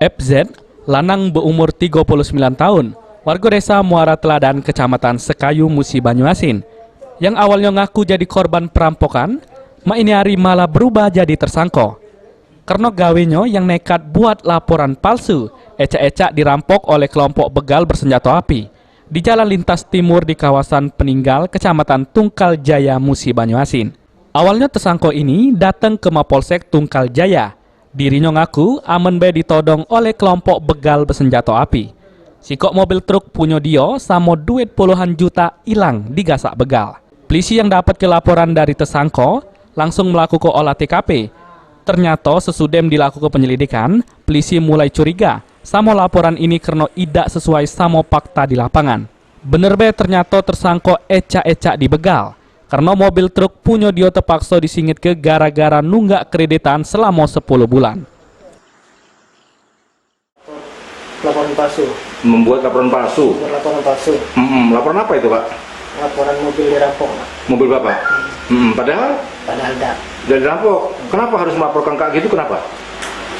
FZ, lanang berumur 39 tahun, warga desa Muara Teladan, Kecamatan Sekayu, Musi Banyuasin, yang awalnya ngaku jadi korban perampokan, ini hari malah berubah jadi tersangka. Karena gawenya yang nekat buat laporan palsu, ecak-ecak dirampok oleh kelompok begal bersenjata api di jalan lintas timur di kawasan Peninggal, Kecamatan Tungkal Jaya, Musi Banyuasin. Awalnya tersangka ini datang ke Mapolsek Tungkal Jaya. Dirinya ngaku aman be ditodong oleh kelompok begal bersenjata api. Sikok mobil truk punya dia sama duit puluhan juta hilang digasak begal. Polisi yang dapat kelaporan dari tersangka langsung melakukan olah TKP. Ternyata sesudem dilakukan penyelidikan, polisi mulai curiga sama laporan ini karena tidak sesuai sama fakta di lapangan. Bener be ternyata tersangka ecak-ecak dibegal, karena mobil truk punya dia terpaksa disingit ke gara-gara nunggak kreditan selama 10 bulan. Laporan palsu. Membuat laporan palsu? Laporan palsu. Laporan apa itu, Pak? Laporan mobil dirampok. Mobil Bapak? Padahal tidak. Udah dirampok. Kenapa harus melaporkan kayak gitu, kenapa?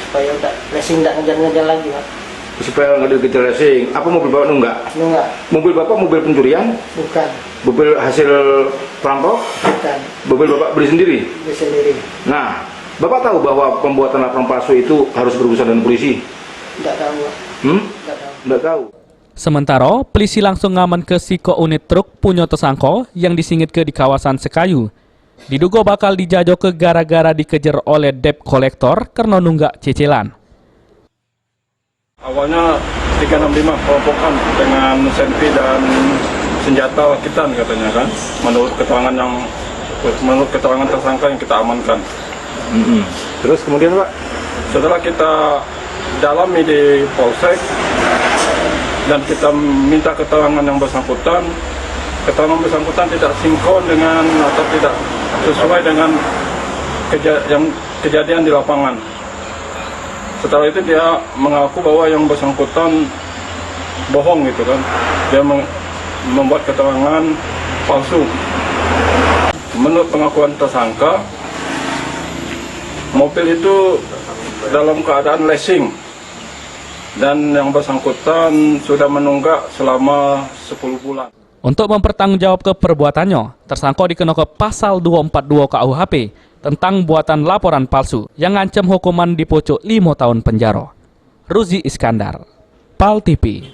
Supaya udah racing tidak ngejar-ngejar lagi, Pak. Supaya nggak dikejar racing. Apa mobil Bapak nunggak? Nunggak. Mobil Bapak mobil pencurian? Bukan. Mobil hasil perampok? Bukan. Mobil Bapak beli sendiri? Beli sendiri. Nah, Bapak tahu bahwa pembuatan laporan palsu itu harus berurusan dengan polisi? Tidak tahu, Pak. Tidak tahu. Sementara, polisi langsung ngaman ke siko unit truk punya tersangka yang disingit ke di kawasan Sekayu. Diduga bakal dijajok ke gara-gara dikejar oleh debt collector karena nunggak cicilan. Awalnya 365 perampokan dengan senpi dan senjata rakitan katanya kan, menurut keterangan tersangka yang kita amankan. Terus kemudian, Pak? Setelah kita dalami di Polsek dan kita minta keterangan yang bersangkutan, keterangan bersangkutan tidak sinkron dengan atau tidak sesuai dengan kejadian di lapangan. Setelah itu dia mengaku bahwa yang bersangkutan bohong gitu kan. Dia membuat keterangan palsu. Menurut pengakuan tersangka, mobil itu dalam keadaan leasing dan yang bersangkutan sudah menunggak selama 10 bulan. Untuk mempertanggungjawab ke perbuatannya, tersangka dikenakan pasal 242 KUHP tentang buatan laporan palsu yang ngancam hukuman di pojok 5 tahun penjara. Ruzi Iskandar, PAL TV.